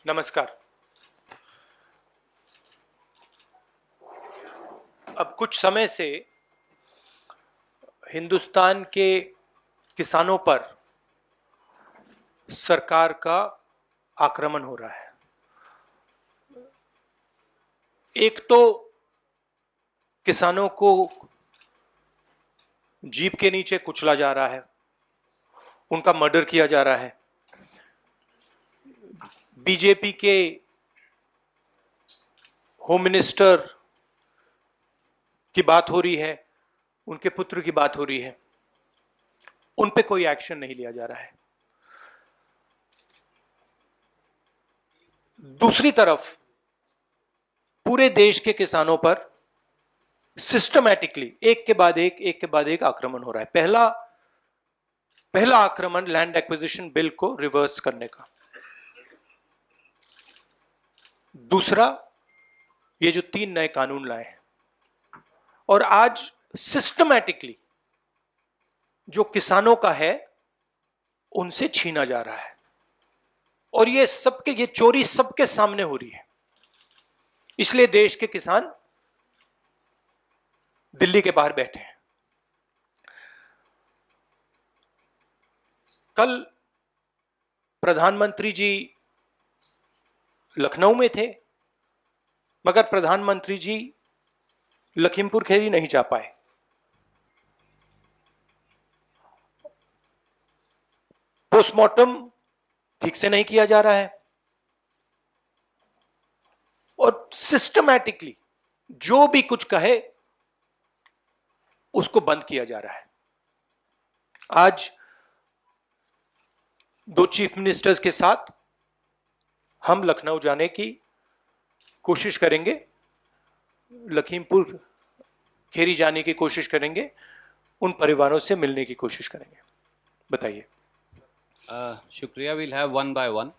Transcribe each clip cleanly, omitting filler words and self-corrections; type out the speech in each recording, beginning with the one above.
नमस्कार। अब कुछ समय से हिंदुस्तान के किसानों पर सरकार का आक्रमण हो रहा है। एक तो किसानों को जीप के नीचे कुचला जा रहा है, उनका मर्डर किया जा रहा है। बीजेपी के होम मिनिस्टर की बात हो रही है, उनके पुत्र की बात हो रही है, उन पे कोई एक्शन नहीं लिया जा रहा है। दूसरी तरफ पूरे देश के किसानों पर सिस्टमैटिकली एक के बाद एक आक्रमण हो रहा है। पहला आक्रमण लैंड एक्विजिशन बिल को रिवर्स करने का, दूसरा ये जो 3 नए कानून लाए हैं, और आज सिस्टमैटिकली जो किसानों का है उनसे छीना जा रहा है। और ये चोरी सबके सामने हो रही है। इसलिए देश के किसान दिल्ली के बाहर बैठे हैं। कल प्रधानमंत्री जी लखनऊ में थे, मगर प्रधानमंत्री जी लखीमपुर खीरी नहीं जा पाए। पोस्टमार्टम ठीक से नहीं किया जा रहा है और सिस्टमैटिकली जो भी कुछ कहे उसको बंद किया जा रहा है। आज 2 चीफ मिनिस्टर्स के साथ हम लखनऊ जाने की कोशिश करेंगे, लखीमपुर खीरी जाने की कोशिश करेंगे, उन परिवारों से मिलने की कोशिश करेंगे। बताइए। शुक्रिया। We'll have one by one.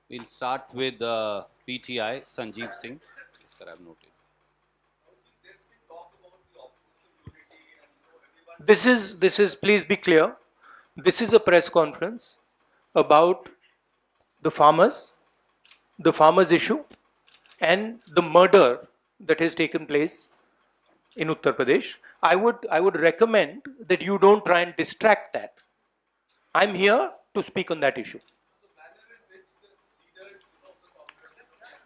We'll start with PTI Sanjeev Singh. Yes, sir, I've noted. This is please be clear. This is a press conference about the farmers issue and the murder that has taken place in Uttar Pradesh. I would recommend that you don't try and distract that. I'm here to speak on that issue.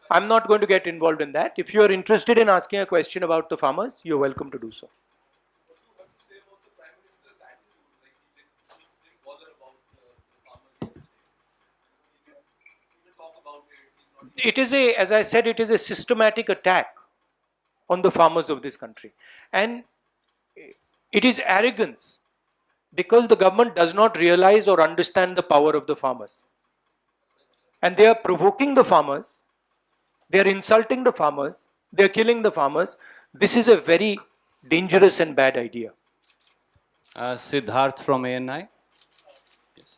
I'm not going to get involved in that. If you are interested in asking a question about the farmers, you're welcome to do so. It is as I said, it is a systematic attack on the farmers of this country. And it is arrogance because the government does not realize or understand the power of the farmers. And they are provoking the farmers, they are insulting the farmers, they are killing the farmers. This is a very dangerous and bad idea. Siddharth from ANI. Yes.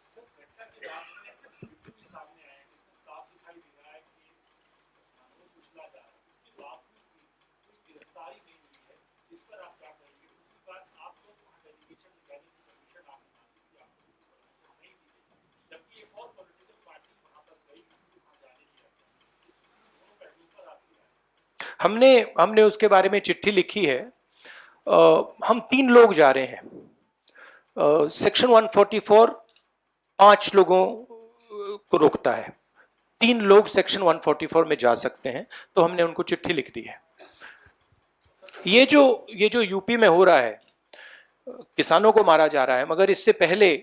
हमने उसके बारे में चिट्ठी लिखी है। हम 3 लोग जा रहे हैं। सेक्शन 144 5 लोगों को रोकता है, 3 लोग सेक्शन 144 में जा सकते हैं, तो हमने उनको चिट्ठी लिख दी है। ये जो यूपी में हो रहा है, किसानों को मारा जा रहा है, मगर इससे पहले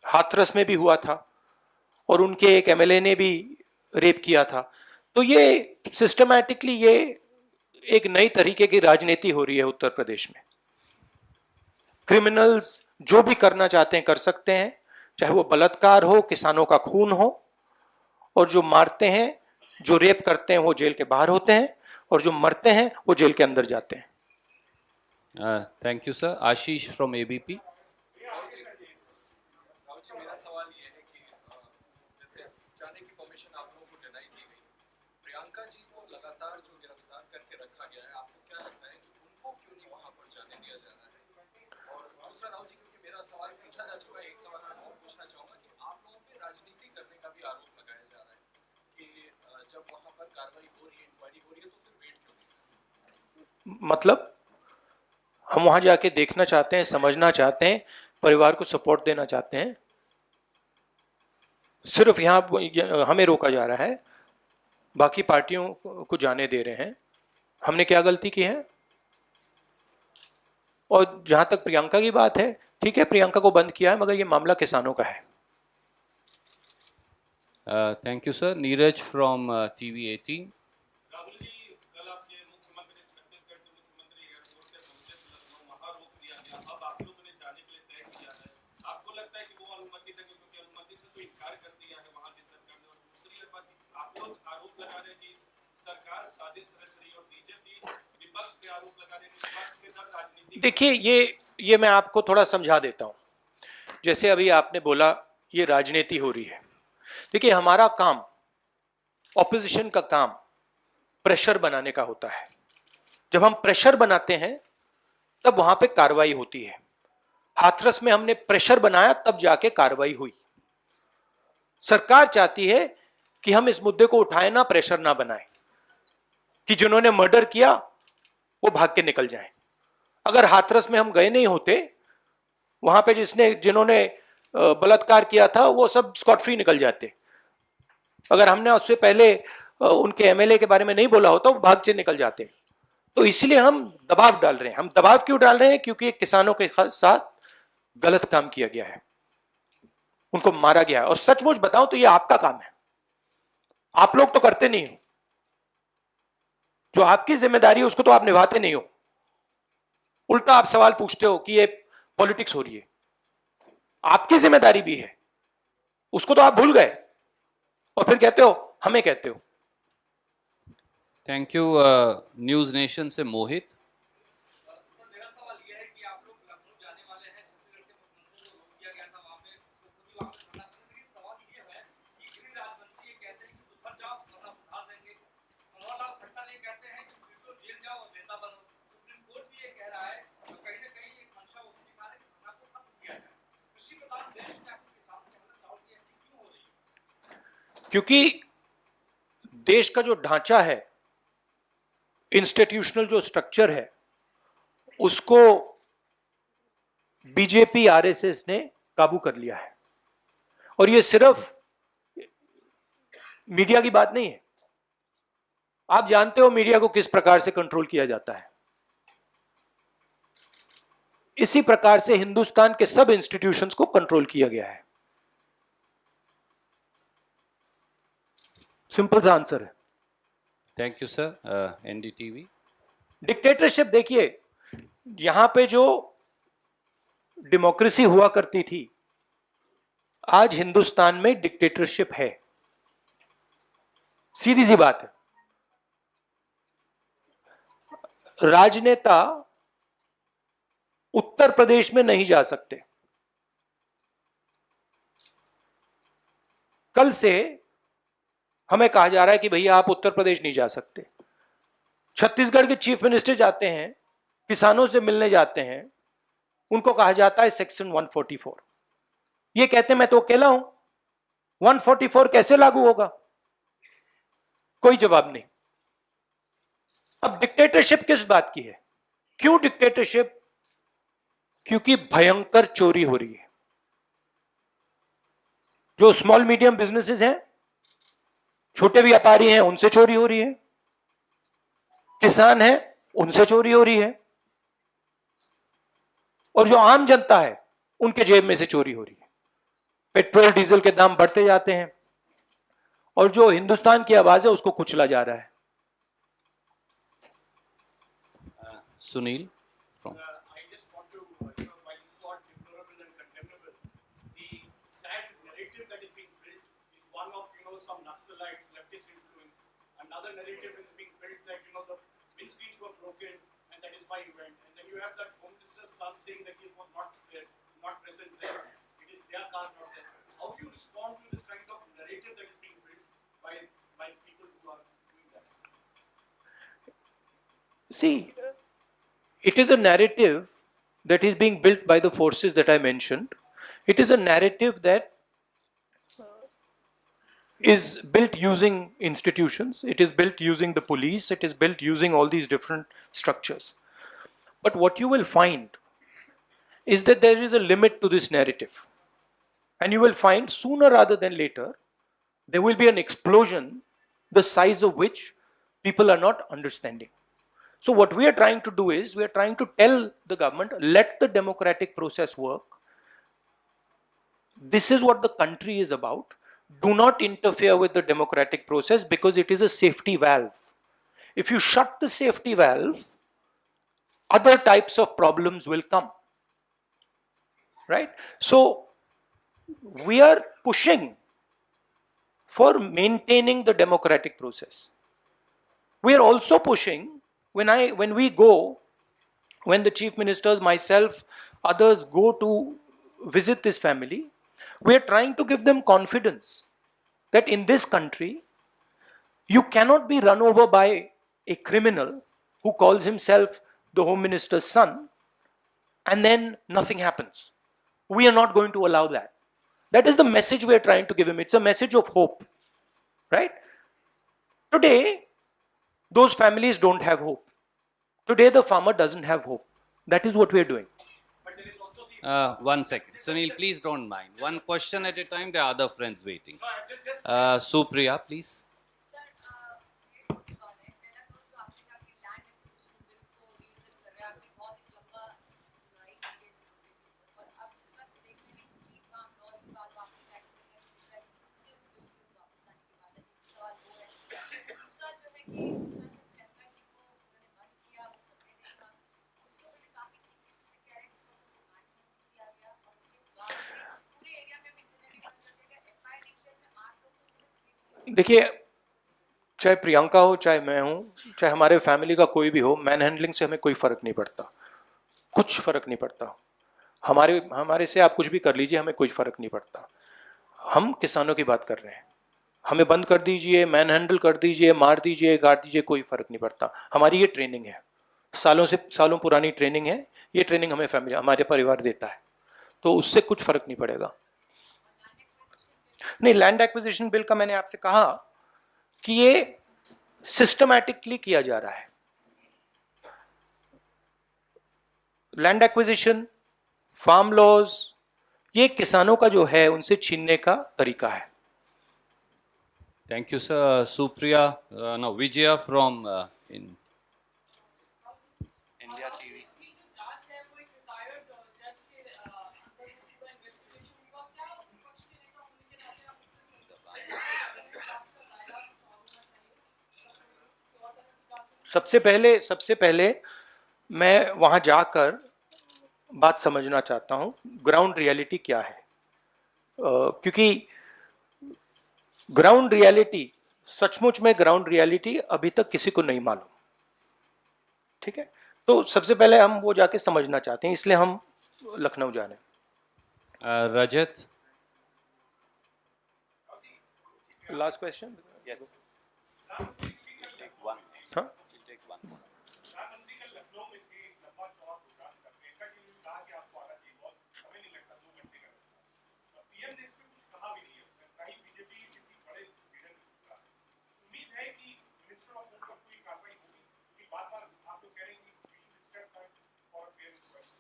हाथरस में भी हुआ था और उनके एक एमएलए ने भी रेप किया था। तो ये सिस्टमैटिकली ये एक नई तरीके की राजनीति हो रही है उत्तर प्रदेश में। क्रिमिनल्स जो भी करना चाहते हैं कर सकते हैं, चाहे वो बलात्कार हो, किसानों का खून हो, और जो मारते हैं, जो रेप करते हैं वो जेल के बाहर होते हैं, और जो मरते हैं वो जेल के अंदर जाते हैं। Thank you sir. Ashish from ABP. एक सवाल मैं और पूछना चाहूंगा कि आप लोगों पे राजनीति करने का भी आरोप लगाया जा रहा है कि मतलब हम वहां जाके देखना चाहते हैं, समझना चाहते हैं, परिवार को सपोर्ट देना चाहते हैं। सिर्फ यहां हमें रोका जा रहा है, बाकी पार्टियों को जाने दे रहे हैं। हमने क्या गलती की है? और जहां तक प्रियंका की बात है, ठीक है, प्रियंका को बंद किया है, मगर ये मामला किसानों का है। Thank you sir. Neeraj from TV18। देखिए, ये मैं आपको थोड़ा समझा देता हूं। जैसे अभी आपने बोला ये राजनीति हो रही है। देखिए, हमारा काम, ऑपोजिशन का काम प्रेशर बनाने का होता है। जब हम प्रेशर बनाते हैं तब वहां पे कार्रवाई होती है। हाथरस में हमने प्रेशर बनाया, तब जाके कार्रवाई हुई। सरकार चाहती है कि हम इस मुद्दे को उठाएं ना, प्रेशर ना बनाएं, कि जिन्होंने मर्डर किया वो भाग के निकल जाएं। अगर हाथरस में हम गए नहीं होते, वहां पे जिन्होंने बलात्कार किया था वो सब स्कॉट फ्री निकल जाते। अगर हमने उससे पहले उनके MLA के बारे में नहीं बोला होता, वो भाग से निकल जाते। तो इसलिए हम दबाव डाल रहे हैं। हम दबाव क्यों डाल रहे हैं? क्योंकि किसानों के साथ गलत काम किया गया है, उनको मारा गया है। और सचमुच बताऊं तो ये आपका काम है, आप लोग तो करते नहीं हो। जो आपकी जिम्मेदारी है उसको तो आप निभाते नहीं हो। उल्टा आप सवाल पूछते हो कि ये पॉलिटिक्स हो रही है। आपकी जिम्मेदारी भी है, उसको तो आप भूल गए और फिर कहते हो हमें कहते हो। Thank you. न्यूज नेशन से मोहित। मेरा सवाल यह है कि आप लोग लखनऊ जाने वाले हैं, छत्तीसगढ़ के मुख्यमंत्री को रोक दिया गया था वहां पे, तो खुद ही वापस आना। लेकिन सवाल ये है कि गृह राज्य मंत्री ये कहते हैं कि सुधर जाओ वरना सुधार देंगे। मनोहर लाल खट्टर ये कहते हैं कि वीडियो जेल जाओ और नेता बनो। सुप्रीम कोर्ट भी ये कह रहा है, तो कहीं ना कहीं एक मंशा वो दिखा रहे कि धरना को खत्म किया जाए। कृषि प्रधान देश में आपके किसानों की हालत चाहोगे ऐसी क्यों हो रही है? क्योंकि देश का जो ढांचा है, इंस्टीट्यूशनल जो स्ट्रक्चर है, उसको बीजेपी RSS ने काबू कर लिया है। और ये सिर्फ मीडिया की बात नहीं है। आप जानते हो मीडिया को किस प्रकार से कंट्रोल किया जाता है। इसी प्रकार से हिंदुस्तान के सब इंस्टीट्यूशंस को कंट्रोल किया गया है। सिंपल सा आंसर है। Thank you sir. NDTV। Dictatorship, देखिए यहां पे जो डेमोक्रेसी हुआ करती थी, आज हिंदुस्तान में डिक्टेटरशिप है। सीधी सी बात है। राजनेता उत्तर प्रदेश में नहीं जा सकते। कल से हमें कहा जा रहा है कि भैया आप उत्तर प्रदेश नहीं जा सकते। छत्तीसगढ़ के चीफ मिनिस्टर जाते हैं, किसानों से मिलने जाते हैं, उनको कहा जाता है सेक्शन 144। ये कहते हैं मैं तो अकेला हूं, 144 कैसे लागू होगा? कोई जवाब नहीं। अब डिक्टेटरशिप किस बात की है? क्यों डिक्टेटरशिप? क्योंकि भयंकर चोरी हो रही है। जो स्मॉल मीडियम बिजनेसेस हैं, छोटे व्यापारी हैं, उनसे चोरी हो रही है। किसान हैं, उनसे चोरी हो रही है। और जो आम जनता है, उनके जेब में से चोरी हो रही है। पेट्रोल डीजल के दाम बढ़ते जाते हैं और जो हिंदुस्तान की आवाज है उसको कुचला जा रहा है। Sunil from I just want to, while this is all deplorable and condemnable, the sad narrative that is being built is one of, some Naxalites, leftist influence. Another narrative is being built that, the windscreens were broken and that is why he went. And then you have that Home Minister's son saying that he was not present there. It is their car, not there. How do you respond to this kind of narrative that is being built by people who are doing that? See, it is a narrative that is being built by the forces that I mentioned. It is a narrative that is built using institutions, it is built using the police, it is built using all these different structures. But what you will find is that there is a limit to this narrative. And you will find sooner rather than later, there will be an explosion, the size of which people are not understanding. So what we are trying to do is, we are trying to tell the government, let the democratic process work. This is what the country is about. Do not interfere with the democratic process because it is a safety valve. If you shut the safety valve, other types of problems will come. Right? So we are pushing for maintaining the democratic process. We are also pushing, when we go, when the chief ministers, myself, others go to visit this family, we are trying to give them confidence that in this country, you cannot be run over by a criminal who calls himself the Home Minister's son, and then nothing happens. We are not going to allow that. That is the message we are trying to give him. It's a message of hope, right? Today, those families don't have hope. Today, the farmer doesn't have hope. That is what we are doing. But there is also the 1 second. Sunil, please don't mind. One question at a time. There are other friends waiting. no, I'm just Supriya, please. देखिए, चाहे प्रियंका हो, चाहे मैं हूं, चाहे हमारे family का कोई भी हो, मैन हैंडलिंग से हमें कोई फर्क नहीं पड़ता, कुछ फर्क नहीं पड़ता। हमारे से आप कुछ भी कर लीजिए, हमें कोई फर्क नहीं पड़ता। हम किसानों की बात कर रहे हैं। हमें बंद कर दीजिए, मैन हैंडल कर दीजिए, मार दीजिए, काट दीजिए, कोई फर्क नहीं पड़ता। हमारी ये ट्रेनिंग है, सालों पुरानी ट्रेनिंग है। ये ट्रेनिंग हमें फैमिली, हमारे परिवार देता है, तो उससे कुछ फर्क नहीं पड़ेगा। नहीं, लैंड एक्विजिशन बिल का मैंने आपसे कहा कि ये सिस्टमैटिकली किया जा रहा है। लैंड एक्विजिशन, फार्म लॉज, ये किसानों का जो है उनसे छीनने का तरीका है। Thank you, sir. Supriya, no, Vijaya from in India TV. सबसे पहले मैं वहां जाकर बात समझना चाहता हूं, ग्राउंड रियलिटी क्या है, क्योंकि ग्राउंड रियलिटी, सचमुच में ग्राउंड रियलिटी अभी तक किसी को नहीं मालूम। ठीक है, तो सबसे पहले हम वो जाके समझना चाहते हैं, इसलिए हम लखनऊ जा रहे हैं। Rajat. Last question. Yes. हाँ, प्रधानमंत्री का लखनऊ में भी लंबा चौड़ा प्रोग्राम करते हैं, कि उन्होंने कहा कि आपको आना चाहिए, बहुत समय नहीं लगता, 2 घंटे का रास्ता। पीएम ने इस पे कुछ कहा भी नहीं है, कहीं बीजेपी किसी बड़े लीडर ने कुछ कहा। उम्मीद है कि मिनिस्टर ऑफ होम पर कोई कार्रवाई होगी, क्योंकि बार-बार आप लोग कह रहे हैं कि we should step back for fair election.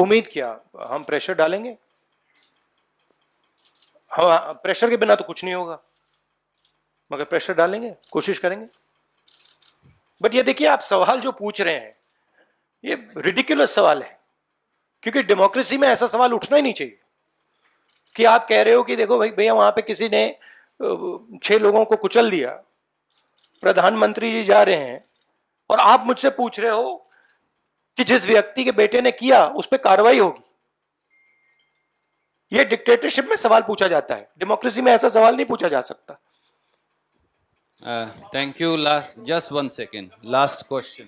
उम्मीद क्या, हम प्रेशर डालेंगे। हम प्रेशर के बिना तो कुछ नहीं होगा, मगर प्रेशर डालेंगे, कोशिश करेंगे। बट ये देखिए, आप सवाल जो पूछ रहे हैं ये रिडिकुलस सवाल है, क्योंकि डेमोक्रेसी में ऐसा सवाल उठना ही नहीं चाहिए कि आप कह रहे हो कि देखो भाई भैया वहां पे किसी ने 6 लोगों को कुचल दिया, प्रधानमंत्री जी जा रहे हैं और आप मुझसे पूछ रहे हो कि जिस व्यक्ति के बेटे ने किया उस पर कार्रवाई होगी। ये डिक्टेटरशिप में सवाल पूछा जाता है, डेमोक्रेसी में ऐसा सवाल नहीं पूछा जा सकता। Thank you. Just 1 second. Last question.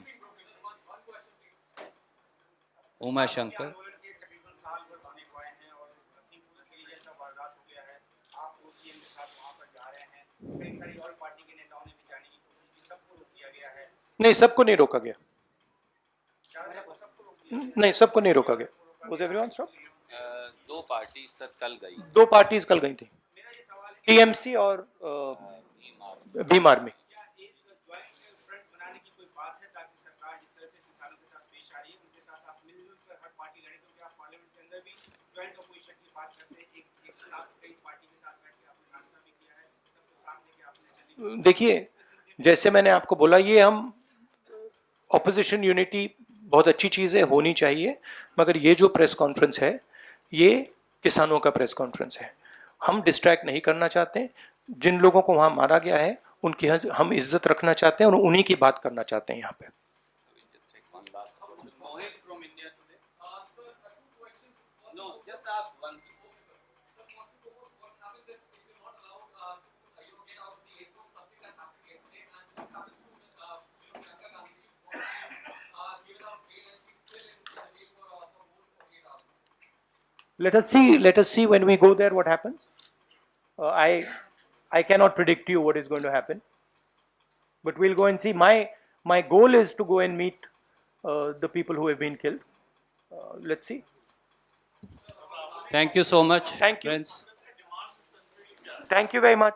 Uma Shankar. आंदोलन के तकरीबन साल भर आने को आए हैं और लखीमपुर खीरी जैसा वारदात हो गया है, आप सीएम के साथ वहां पर जा रहे हैं, कई सारी और पार्टी के नेताओं ने भी जाने की कोशिश की, सबको रोक दिया गया है। नहीं, सबको नहीं रोका गया। शायद आपको सबको रोक दिया गया। नहीं, सबको नहीं रोका गया। Was everyone stopped? 2 party sir कल गई। 2 पार्टीज कल गई थी। टीएमसी और भीम आर्मी। क्या एक ज्वाइंट फ्रंट बनाने की कोई बात है ताकि सरकार जिस तरह से किसानों के साथ पेश आ रही है उनके साथ आप मिलजुल कर हर पार्टी लड़े, क्योंकि आप पार्लियामेंट के अंदर भी ज्वाइंट अपोजिशन की बात करते हैं, एक साथ कई पार्टी के साथ बैठ के आपने नाश्ता भी किया है, सबको साथ लेके आपने दिल्ली देखिए, जैसे मैंने आपको बोला, ये हम ऑपोजिशन यूनिटी बहुत अच्छी चीज़ है, होनी चाहिए, मगर ये जो प्रेस कॉन्फ्रेंस है ये किसानों का प्रेस कॉन्फ्रेंस है। हम डिस्ट्रैक्ट नहीं करना चाहते। जिन लोगों को वहाँ मारा गया है उनकी हम इज्जत रखना चाहते हैं और उन्हीं की बात करना चाहते हैं यहाँ पे। Mohit from India today. Sir, two questions. No, just ask one. Sir, what happens if you're not allowed to get out of the airport? Something that happened yesterday, and what happens to Priyanka Gandhi? Given out bail, and she's still in the jail for more than 48 hours. Let us see when we go there what happens. I cannot predict you what is going to happen, but we'll go and see. My goal is to go and meet the people who have been killed. Let's see. Thank you so much, Thank you. friends. Thank you very much.